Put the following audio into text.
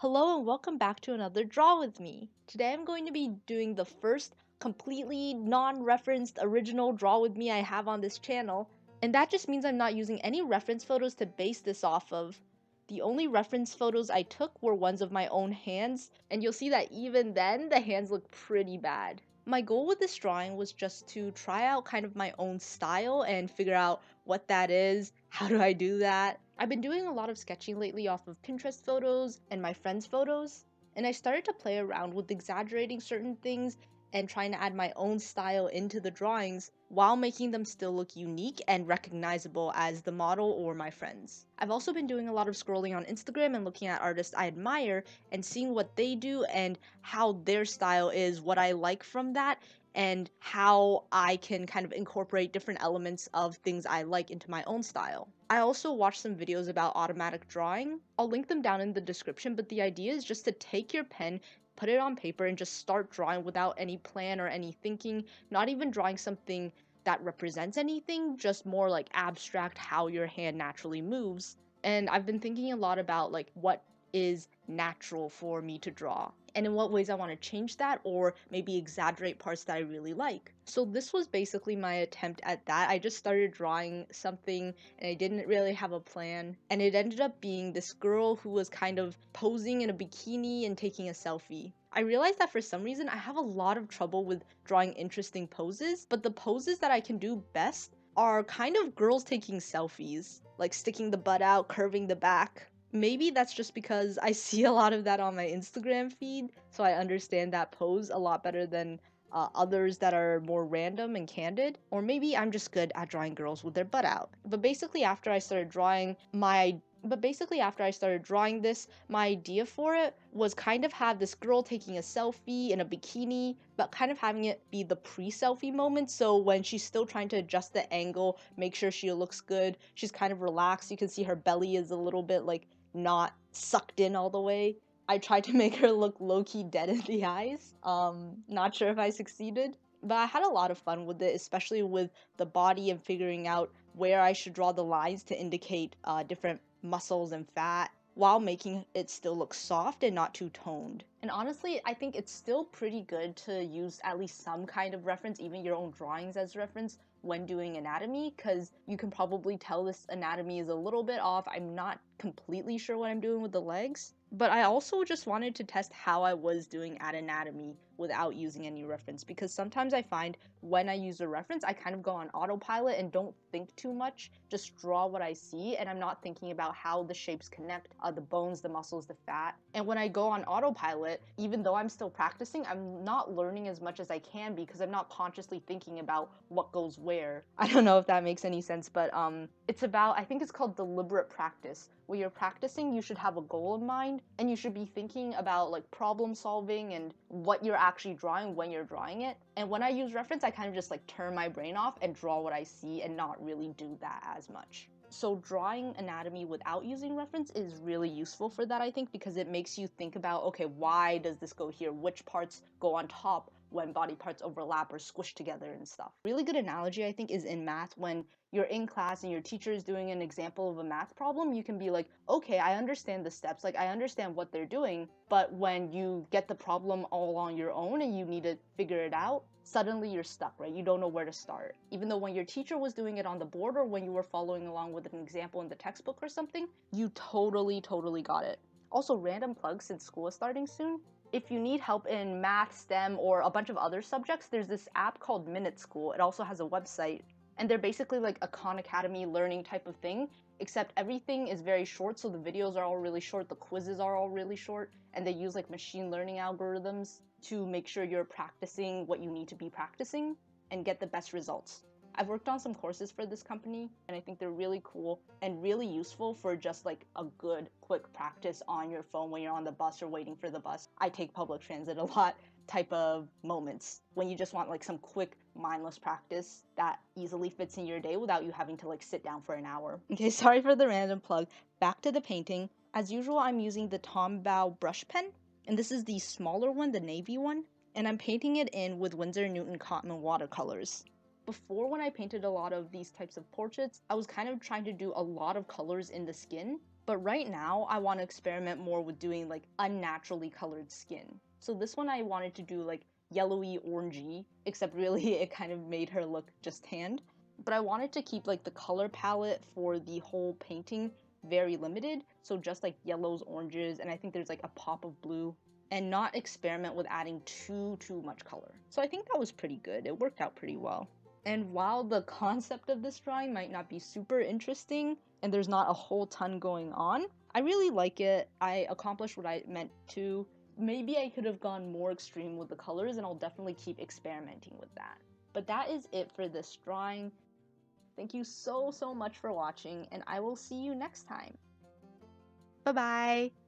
Hello and welcome back to another Draw With Me. Today I'm going to be doing the first completely non-referenced original Draw With Me I have on this channel, and that just means I'm not using any reference photos to base this off of. The only reference photos I took were ones of my own hands, and you'll see that even then, the hands look pretty bad. My goal with this drawing was just to try out kind of my own style and figure out what that is, how do I do that. I've been doing a lot of sketching lately off of Pinterest photos and my friends' photos, and I started to play around with exaggerating certain things and trying to add my own style into the drawings while making them still look unique and recognizable as the model or my friends. I've also been doing a lot of scrolling on Instagram and looking at artists I admire and seeing what they do and how their style is, what I like from that, and how I can kind of incorporate different elements of things I like into my own style. I also watched some videos about automatic drawing. I'll link them down in the description, but the idea is just to take your pen, put it on paper, and just start drawing without any plan or any thinking, not even drawing something that represents anything, just more like abstract how your hand naturally moves. And I've been thinking a lot about like what is natural for me to draw and in what ways I want to change that or maybe exaggerate parts that I really like. So this was basically my attempt at that. I just started drawing something and I didn't really have a plan, and it ended up being this girl who was kind of posing in a bikini and taking a selfie. I realized that for some reason I have a lot of trouble with drawing interesting poses, but the poses that I can do best are kind of girls taking selfies, like sticking the butt out, curving the back. Maybe that's just because I see a lot of that on my Instagram feed, so I understand that pose a lot better than others that are more random and candid. Or maybe I'm just good at drawing girls with their butt out. But basically after I started drawing this, my idea for it was kind of have this girl taking a selfie in a bikini, but kind of having it be the pre-selfie moment. So when she's still trying to adjust the angle, make sure she looks good, she's kind of relaxed. You can see her belly is a little bit like not sucked in all the way. I tried to make her look low-key dead in the eyes. Not sure if I succeeded, but I had a lot of fun with it, especially with the body and figuring out where I should draw the lines to indicate different muscles and fat while making it still look soft and not too toned. And honestly, I think it's still pretty good to use at least some kind of reference, even your own drawings as reference, when doing anatomy, because you can probably tell this anatomy is a little bit off. I'm not completely sure what I'm doing with the legs, but I also just wanted to test how I was doing at anatomy without using any reference, because sometimes I find when I use a reference, I kind of go on autopilot and don't think too much, just draw what I see, and I'm not thinking about how the shapes connect, the bones, the muscles, the fat. And when I go on autopilot, even though I'm still practicing, I'm not learning as much as I can because I'm not consciously thinking about what goes where. I don't know if that makes any sense, but it's about, I think it's called deliberate practice. When you're practicing, you should have a goal in mind, and you should be thinking about like problem solving and what you're actually drawing when you're drawing it. And when I use reference, I kind of just like turn my brain off and draw what I see and not really do that as much. So drawing anatomy without using reference is really useful for that, I think, because it makes you think about, okay, why does this go here? Which parts go on top when body parts overlap or squish together and stuff. Really good analogy, I think, is in math. When you're in class and your teacher is doing an example of a math problem, you can be like, okay, I understand the steps, like I understand what they're doing, but when you get the problem all on your own and you need to figure it out, suddenly you're stuck, right? You don't know where to start. Even though when your teacher was doing it on the board or when you were following along with an example in the textbook or something, you totally got it. Also, random plugs since school is starting soon. If you need help in math, STEM, or a bunch of other subjects, there's this app called Minute School. It also has a website, and they're basically like a Khan Academy learning type of thing, except everything is very short, so the videos are all really short, the quizzes are all really short, and they use like machine learning algorithms to make sure you're practicing what you need to be practicing and get the best results. I've worked on some courses for this company, and I think they're really cool and really useful for just like a good quick practice on your phone when you're on the bus or waiting for the bus. I take public transit a lot type of moments when you just want like some quick mindless practice that easily fits in your day without you having to like sit down for an hour. Okay, sorry for the random plug. Back to the painting. As usual, I'm using the Tombow brush pen, and this is the smaller one, the navy one, and I'm painting it in with Winsor & Newton cotton watercolors. Before, when I painted a lot of these types of portraits, I was kind of trying to do a lot of colors in the skin, But right now, I want to experiment more with doing like unnaturally colored skin. So this one I wanted to do like yellowy orangey, except really it kind of made her look just tanned. But I wanted to keep like the color palette for the whole painting very limited, so just like yellows, oranges, and I think there's like a pop of blue, and not experiment with adding too much color. So I think that was pretty good. It worked out pretty well. And while the concept of this drawing might not be super interesting and there's not a whole ton going on, I really like it. I accomplished what I meant to. Maybe I could have gone more extreme with the colors, and I'll definitely keep experimenting with that. But that is it for this drawing. Thank you so much for watching, and I will see you next time. Bye bye!